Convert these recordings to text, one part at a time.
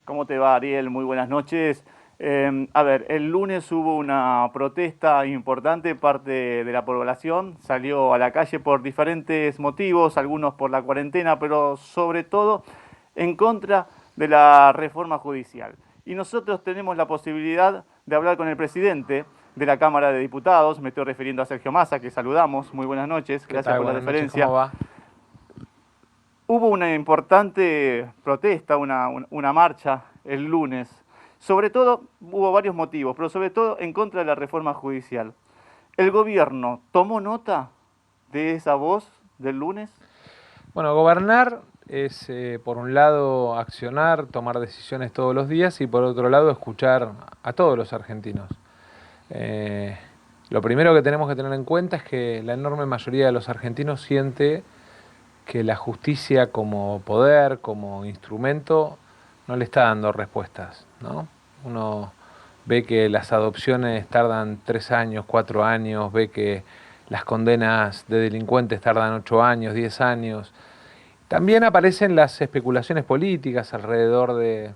¿Cómo te va, Ariel? Muy buenas noches. A ver, el lunes hubo una protesta importante, parte de la población salió a la calle por diferentes motivos, algunos por la cuarentena, pero sobre todo en contra de la reforma judicial. Y nosotros tenemos la posibilidad de hablar con el presidente de la Cámara de Diputados, me estoy refiriendo a Sergio Massa, que saludamos. Muy buenas noches, ¿Qué gracias tal? por la Buenas noches, ¿cómo deferencia. va? Hubo una importante protesta, una marcha el lunes. Sobre todo, hubo varios motivos, pero sobre todo en contra de la reforma judicial. ¿El gobierno tomó nota de esa voz del lunes? Bueno, gobernar es, por un lado, accionar, tomar decisiones todos los días y por otro lado, escuchar a todos los argentinos. Eh, lo primero que tenemos que tener en cuenta es que la enorme mayoría de los argentinos siente que la justicia como poder, como instrumento, no le está dando respuestas, ¿no? Uno ve que las adopciones tardan 3 años, 4 años, ve que las condenas de delincuentes tardan 8 años, 10 años. También aparecen las especulaciones políticas alrededor de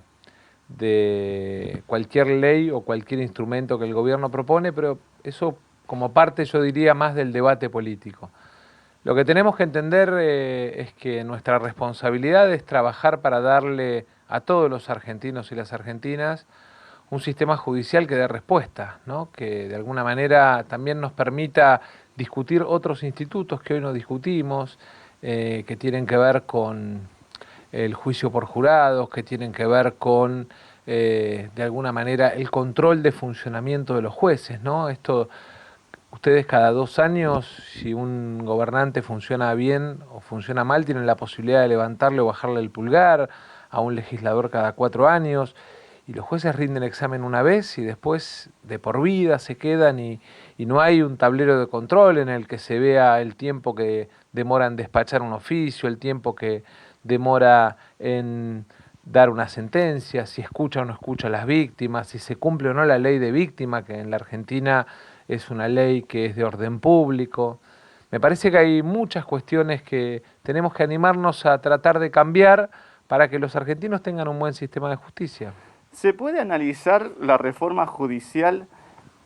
cualquier ley o cualquier instrumento que el gobierno propone, pero eso como parte, yo diría, más del debate político. Lo que tenemos que entender es que nuestra responsabilidad es trabajar para darle a todos los argentinos y las argentinas un sistema judicial que dé respuesta, ¿no? Que de alguna manera también nos permita discutir otros institutos que hoy no discutimos, que tienen que ver con el juicio por jurados, que tienen que ver con, de alguna manera, el control de funcionamiento de los jueces, ¿no? Esto, ustedes cada 2 años, si un gobernante funciona bien o funciona mal, tienen la posibilidad de levantarle o bajarle el pulgar a un legislador cada 4 años. Y los jueces rinden examen una vez y después de por vida se quedan y no hay un tablero de control en el que se vea el tiempo que demora en despachar un oficio, el tiempo que demora en dar una sentencia, si escucha o no escucha a las víctimas, si se cumple o no la ley de víctima, que en la Argentina es una ley que es de orden público. Me parece que hay muchas cuestiones que tenemos que animarnos a tratar de cambiar para que los argentinos tengan un buen sistema de justicia. ¿Se puede analizar la reforma judicial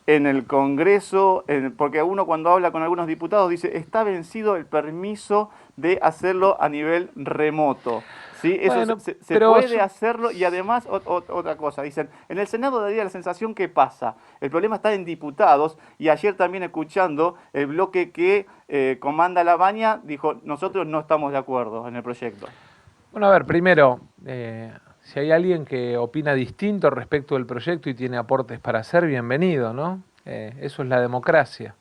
en el Congreso? Porque uno cuando habla con algunos diputados dice, está vencido el permiso de hacerlo a nivel remoto. ¿Sí? Eso Bueno, se pero puede hacerlo y además otra cosa, dicen, en el Senado daría la sensación que pasa. El problema está en diputados y ayer también escuchando el bloque que comanda La Baña dijo, nosotros no estamos de acuerdo en el proyecto. bueno, a ver, primero, si hay alguien que opina distinto respecto del proyecto y tiene aportes para hacer, bienvenido, ¿no? Eso es la democracia.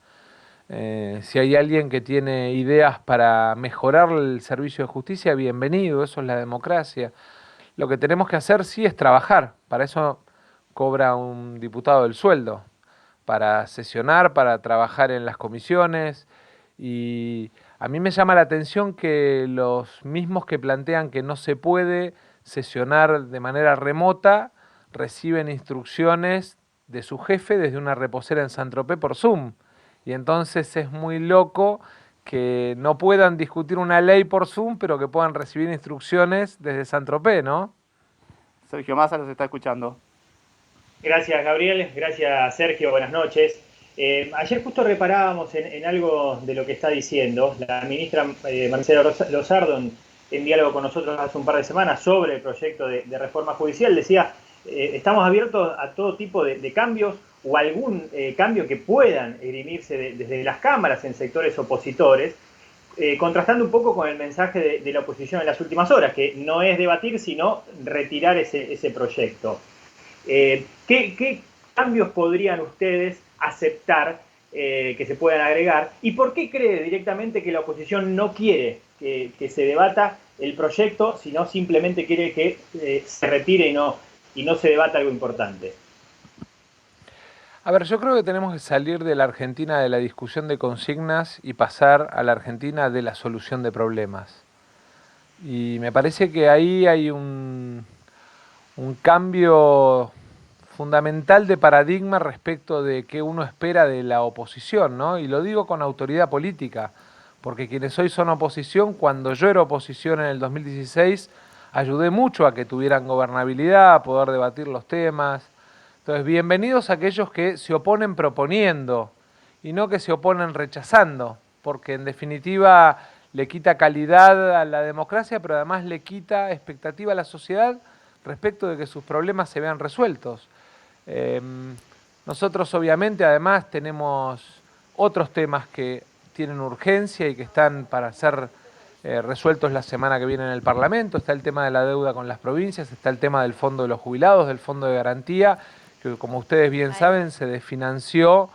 Si hay alguien que tiene ideas para mejorar el servicio de justicia, bienvenido, eso es la democracia. Lo que tenemos que hacer sí es trabajar, para eso cobra un diputado el sueldo, para sesionar, para trabajar en las comisiones y a mí me llama la atención que los mismos que plantean que no se puede sesionar de manera remota reciben instrucciones de su jefe desde una reposera en Saint-Tropez por Zoom. Y entonces es muy loco que no puedan discutir una ley por Zoom, pero que puedan recibir instrucciones desde Saint-Tropez, ¿no? Sergio Massa los está escuchando. Gracias, Gabriel. Gracias, Sergio. Buenas noches. Ayer justo reparábamos en algo de lo que está diciendo la ministra Marcela Lozardo en diálogo con nosotros hace un par de semanas sobre el proyecto de reforma judicial. Decía, estamos abiertos a todo tipo de cambios o algún cambio que puedan dirimirse desde las cámaras en sectores opositores, contrastando un poco con el mensaje de la oposición en las últimas horas, que no es debatir, sino retirar ese proyecto. ¿Qué cambios podrían ustedes aceptar que se puedan agregar? ¿Y por qué cree directamente que la oposición no quiere que se debata el proyecto, sino simplemente quiere que se retire y no se debata algo importante? A ver, yo creo que tenemos que salir de la Argentina de la discusión de consignas y pasar a la Argentina de la solución de problemas. Y me parece que ahí hay un cambio fundamental de paradigma respecto de qué uno espera de la oposición, ¿no? Y lo digo con autoridad política, porque quienes hoy son oposición, cuando yo era oposición en el 2016, ayudé mucho a que tuvieran gobernabilidad, a poder debatir los temas. Entonces, bienvenidos a aquellos que se oponen proponiendo y no que se oponen rechazando, porque en definitiva le quita calidad a la democracia, pero además le quita expectativa a la sociedad respecto de que sus problemas se vean resueltos. Nosotros obviamente además tenemos otros temas que tienen urgencia y que están para ser resueltos la semana que viene en el Parlamento. Está el tema de la deuda con las provincias, está el tema del Fondo de los Jubilados, del Fondo de Garantía, que como ustedes bien saben se desfinanció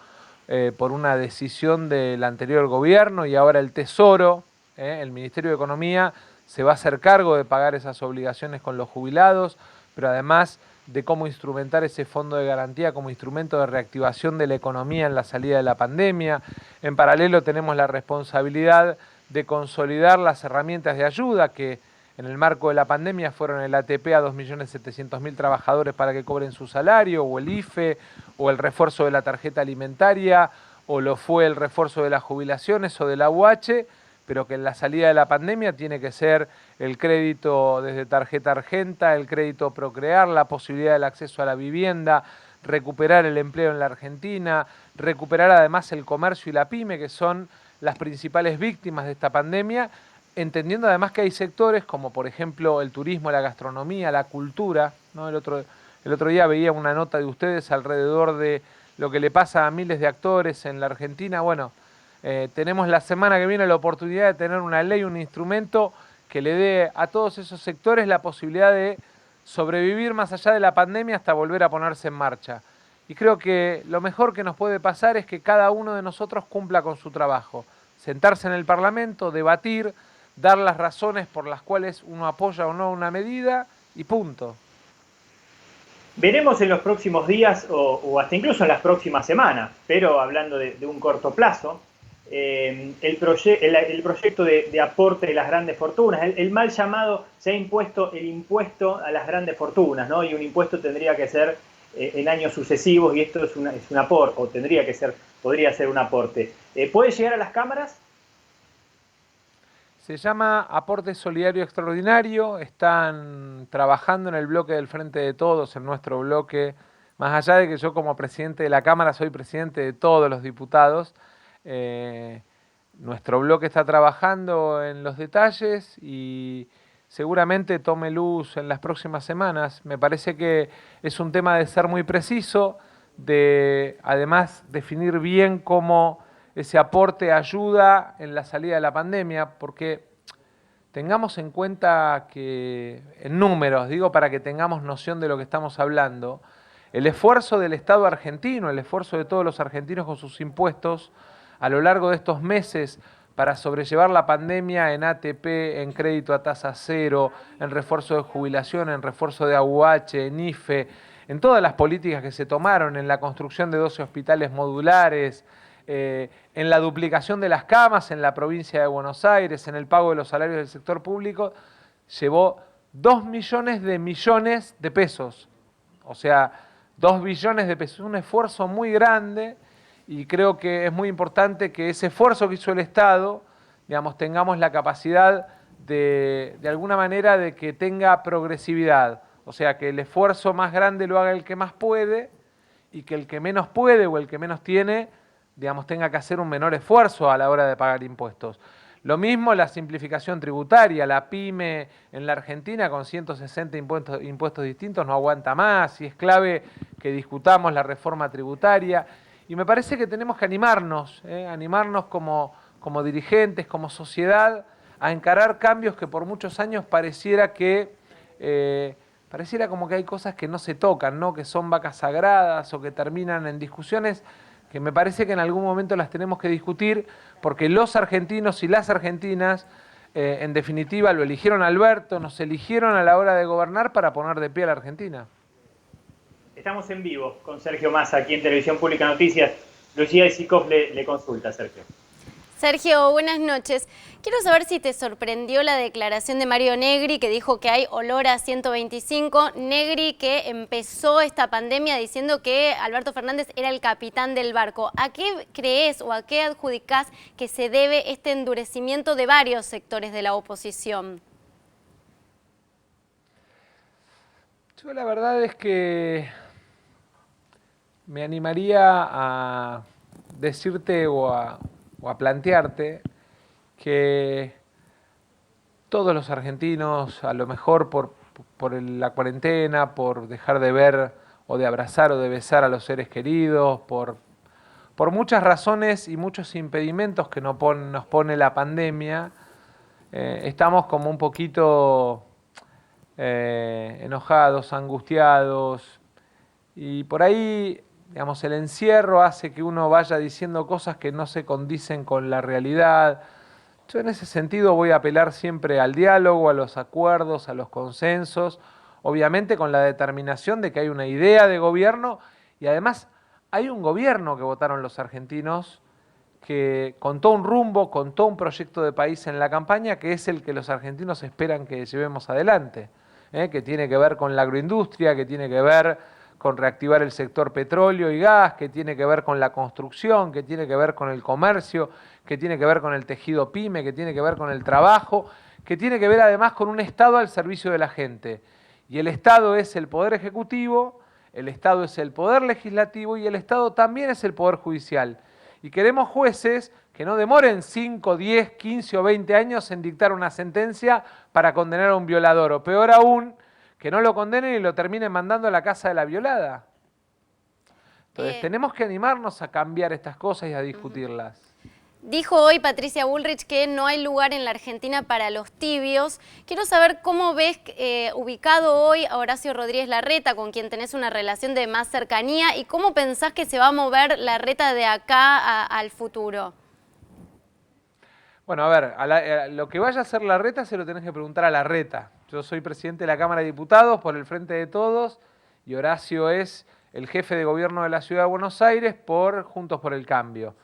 por una decisión del anterior gobierno y ahora el Tesoro, el Ministerio de Economía, se va a hacer cargo de pagar esas obligaciones con los jubilados, pero además de cómo instrumentar ese fondo de garantía como instrumento de reactivación de la economía en la salida de la pandemia. En paralelo tenemos la responsabilidad de consolidar las herramientas de ayuda que en el marco de la pandemia fueron el ATP a 2.700.000 trabajadores para que cobren su salario, o el IFE, o el refuerzo de la tarjeta alimentaria, o lo fue el refuerzo de las jubilaciones o de la UH, pero que en la salida de la pandemia tiene que ser el crédito desde tarjeta Argenta, el crédito Procrear, la posibilidad del acceso a la vivienda, recuperar el empleo en la Argentina, recuperar además el comercio y la pyme, que son las principales víctimas de esta pandemia, entendiendo además que hay sectores como por ejemplo el turismo, la gastronomía, la cultura, ¿no? El otro día veía una nota de ustedes alrededor de lo que le pasa a miles de actores en la Argentina. Bueno, tenemos la semana que viene la oportunidad de tener una ley, un instrumento que le dé a todos esos sectores la posibilidad de sobrevivir más allá de la pandemia hasta volver a ponerse en marcha. Y creo que lo mejor que nos puede pasar es que cada uno de nosotros cumpla con su trabajo. Sentarse en el Parlamento, debatir, dar las razones por las cuales uno apoya o no una medida y punto. Veremos en los próximos días o hasta incluso en las próximas semanas, pero hablando de un corto plazo, el proyecto de aporte de las grandes fortunas, el mal llamado, se ha impuesto el impuesto a las grandes fortunas, ¿no? Y un impuesto tendría que ser en años sucesivos, y esto es un aporte, o podría ser un aporte. ¿Puede llegar a las cámaras? Se llama aporte solidario extraordinario, están trabajando en el bloque del Frente de Todos, en nuestro bloque, más allá de que yo como presidente de la Cámara soy presidente de todos los diputados. Nuestro bloque está trabajando en los detalles y seguramente tome luz en las próximas semanas. Me parece que es un tema de ser muy preciso, de además definir bien cómo ese aporte ayuda en la salida de la pandemia, porque tengamos en cuenta que, en números, digo para que tengamos noción de lo que estamos hablando, el esfuerzo del Estado argentino, el esfuerzo de todos los argentinos con sus impuestos, a lo largo de estos meses para sobrellevar la pandemia en ATP, en crédito a tasa cero, en refuerzo de jubilación, en refuerzo de AUH, en IFE, en todas las políticas que se tomaron, en la construcción de 12 hospitales modulares, en la duplicación de las camas en la provincia de Buenos Aires, en el pago de los salarios del sector público, llevó 2 millones de pesos. O sea, 2 billones de pesos. Un esfuerzo muy grande. Y creo que es muy importante que ese esfuerzo que hizo el Estado, digamos, tengamos la capacidad de alguna manera de que tenga progresividad. O sea, que el esfuerzo más grande lo haga el que más puede y que el que menos puede o el que menos tiene, digamos, tenga que hacer un menor esfuerzo a la hora de pagar impuestos. Lo mismo la simplificación tributaria, la pyme en la Argentina con 160 impuestos distintos no aguanta más y es clave que discutamos la reforma tributaria. Y me parece que tenemos que animarnos como dirigentes, como sociedad, a encarar cambios que por muchos años pareciera como que hay cosas que no se tocan, ¿no? Que son vacas sagradas o que terminan en discusiones que me parece que en algún momento las tenemos que discutir porque los argentinos y las argentinas, en definitiva, lo eligieron a Alberto, nos eligieron a la hora de gobernar para poner de pie a la Argentina. Estamos en vivo con Sergio Massa aquí en Televisión Pública Noticias. Lucía Isikoff le consulta, Sergio. Sergio, buenas noches. Quiero saber si te sorprendió la declaración de Mario Negri, que dijo que hay olor a 125. Negri, que empezó esta pandemia diciendo que Alberto Fernández era el capitán del barco. ¿A qué crees o a qué adjudicás que se debe este endurecimiento de varios sectores de la oposición? Yo la verdad es que me animaría a decirte o a plantearte que todos los argentinos, a lo mejor por la cuarentena, por dejar de ver o de abrazar o de besar a los seres queridos, por muchas razones y muchos impedimentos que nos pone la pandemia, estamos como un poquito enojados, angustiados, y por ahí, digamos, el encierro hace que uno vaya diciendo cosas que no se condicen con la realidad. Yo en ese sentido voy a apelar siempre al diálogo, a los acuerdos, a los consensos, obviamente con la determinación de que hay una idea de gobierno y además hay un gobierno que votaron los argentinos que contó un rumbo, contó un proyecto de país en la campaña que es el que los argentinos esperan que llevemos adelante, que tiene que ver con la agroindustria, que tiene que ver con reactivar el sector petróleo y gas, que tiene que ver con la construcción, que tiene que ver con el comercio, que tiene que ver con el tejido pyme, que tiene que ver con el trabajo, que tiene que ver además con un Estado al servicio de la gente. Y el Estado es el poder ejecutivo, el Estado es el poder legislativo y el Estado también es el poder judicial. Y queremos jueces que no demoren 5, 10, 15 o 20 años en dictar una sentencia para condenar a un violador, o peor aún, que no lo condenen y lo terminen mandando a la casa de la violada. Entonces tenemos que animarnos a cambiar estas cosas y a discutirlas. Dijo hoy Patricia Bullrich que no hay lugar en la Argentina para los tibios. Quiero saber cómo ves ubicado hoy a Horacio Rodríguez Larreta, con quien tenés una relación de más cercanía, y cómo pensás que se va a mover Larreta de acá al futuro. Bueno, a ver, lo que vaya a hacer Larreta se lo tenés que preguntar a Larreta. Yo soy presidente de la Cámara de Diputados por el Frente de Todos y Horacio es el jefe de gobierno de la Ciudad de Buenos Aires por Juntos por el Cambio.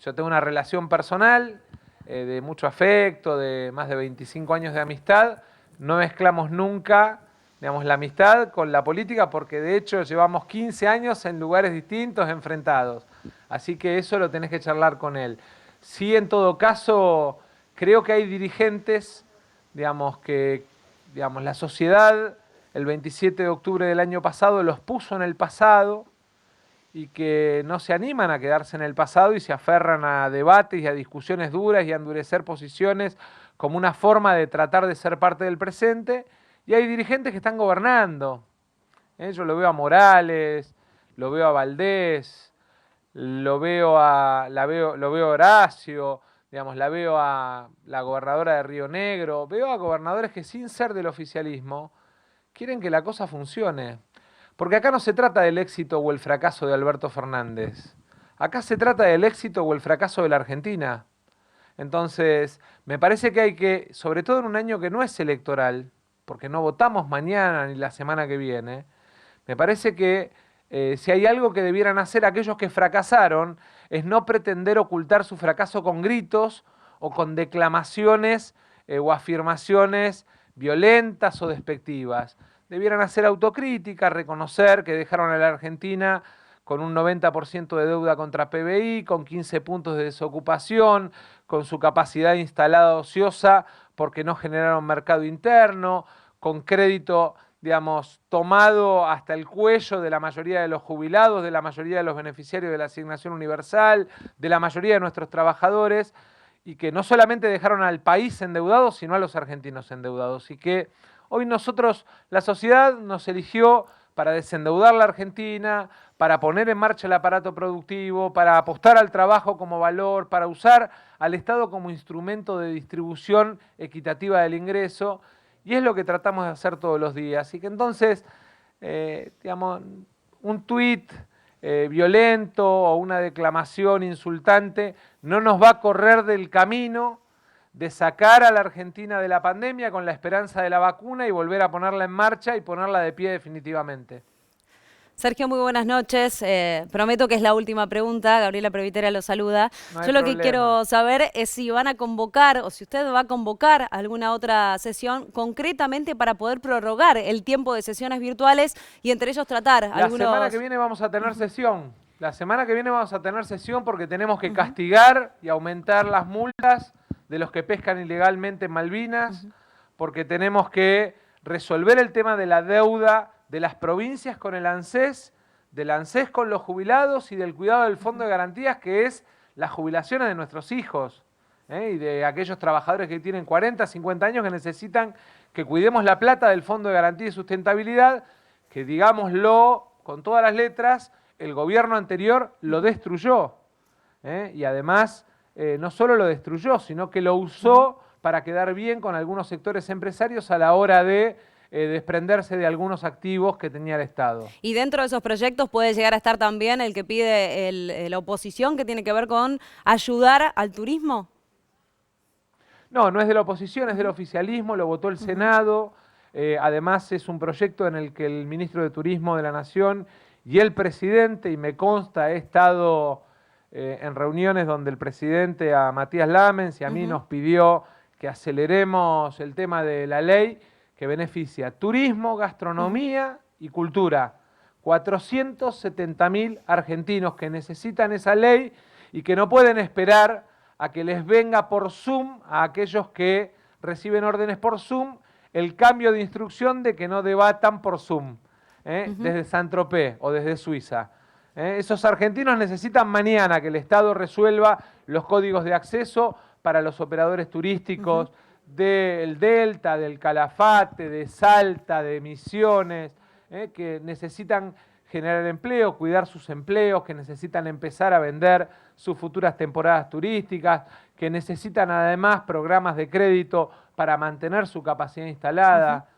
Yo tengo una relación personal de mucho afecto, de más de 25 años de amistad. No mezclamos nunca, digamos, la amistad con la política porque de hecho llevamos 15 años en lugares distintos, enfrentados. Así que eso lo tenés que charlar con él. Sí, en todo caso, creo que hay dirigentes, digamos, que la sociedad el 27 de octubre del año pasado los puso en el pasado y que no se animan a quedarse en el pasado y se aferran a debates y a discusiones duras y a endurecer posiciones como una forma de tratar de ser parte del presente. Y hay dirigentes que están gobernando. Yo lo veo a Morales, lo veo a Valdés, lo veo a Horacio, digamos, la veo a la gobernadora de Río Negro, veo a gobernadores que sin ser del oficialismo quieren que la cosa funcione. Porque acá no se trata del éxito o el fracaso de Alberto Fernández. Acá se trata del éxito o el fracaso de la Argentina. Entonces, me parece que hay que, sobre todo en un año que no es electoral, porque no votamos mañana ni la semana que viene, me parece que si hay algo que debieran hacer aquellos que fracasaron, es no pretender ocultar su fracaso con gritos o con declamaciones o afirmaciones violentas o despectivas. Debieran hacer autocrítica, reconocer que dejaron a la Argentina con un 90% de deuda contra PBI, con 15 puntos de desocupación, con su capacidad instalada ociosa porque no generaron mercado interno, con crédito, digamos, tomado hasta el cuello de la mayoría de los jubilados, de la mayoría de los beneficiarios de la asignación universal, de la mayoría de nuestros trabajadores, y que no solamente dejaron al país endeudado, sino a los argentinos endeudados. Y que hoy nosotros, la sociedad nos eligió para desendeudar la Argentina, para poner en marcha el aparato productivo, para apostar al trabajo como valor, para usar al Estado como instrumento de distribución equitativa del ingreso, y es lo que tratamos de hacer todos los días. Y que entonces, digamos, un tuit violento o una declamación insultante no nos va a correr del camino de sacar a la Argentina de la pandemia con la esperanza de la vacuna y volver a ponerla en marcha y ponerla de pie definitivamente. Sergio, muy buenas noches. Prometo que es la última pregunta. Gabriela Previtera lo saluda. No Yo lo problema. que quiero saber es si van a convocar o si usted va a convocar alguna otra sesión concretamente para poder prorrogar el tiempo de sesiones virtuales y entre ellos tratar algunos... La semana que viene vamos a tener sesión. La semana que viene vamos a tener sesión porque tenemos que castigar y aumentar las multas de los que pescan ilegalmente en Malvinas, porque tenemos que resolver el tema de la deuda de las provincias con el ANSES, del ANSES con los jubilados y del cuidado del Fondo de Garantías, que es las jubilaciones de nuestros hijos, y de aquellos trabajadores que tienen 40, 50 años que necesitan que cuidemos la plata del Fondo de Garantía y Sustentabilidad, que digámoslo con todas las letras, el gobierno anterior lo destruyó. Y además no solo lo destruyó, sino que lo usó para quedar bien con algunos sectores empresarios a la hora de desprenderse de algunos activos que tenía el Estado. Y dentro de esos proyectos puede llegar a estar también el que pide la oposición, que tiene que ver con ayudar al turismo. No, no es de la oposición, es del oficialismo, lo votó el Senado. Además es un proyecto en el que el ministro de Turismo de la Nación y el presidente, y me consta, he estado en reuniones donde el presidente a Matías Lamens y a mí nos pidió que aceleremos el tema de la ley que beneficia turismo, gastronomía y cultura. 470.000 argentinos que necesitan esa ley y que no pueden esperar a que les venga por Zoom, a aquellos que reciben órdenes por Zoom, el cambio de instrucción de que no debatan por Zoom, desde Saint-Tropez o desde Suiza. Esos argentinos necesitan mañana que el Estado resuelva los códigos de acceso para los operadores turísticos del Delta, del Calafate, de Salta, de Misiones, que necesitan generar empleo, cuidar sus empleos, que necesitan empezar a vender sus futuras temporadas turísticas, que necesitan además programas de crédito para mantener su capacidad instalada.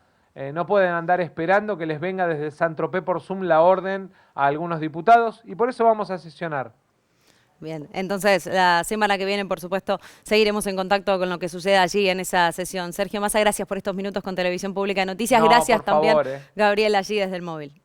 No pueden andar esperando que les venga desde Saint-Tropez por Zoom la orden a algunos diputados y por eso vamos a sesionar. Bien, entonces la semana que viene, por supuesto, seguiremos en contacto con lo que suceda allí en esa sesión. Sergio Massa, gracias por estos minutos con Televisión Pública de Noticias. No, gracias por favor, también, Gabriel, allí desde el móvil.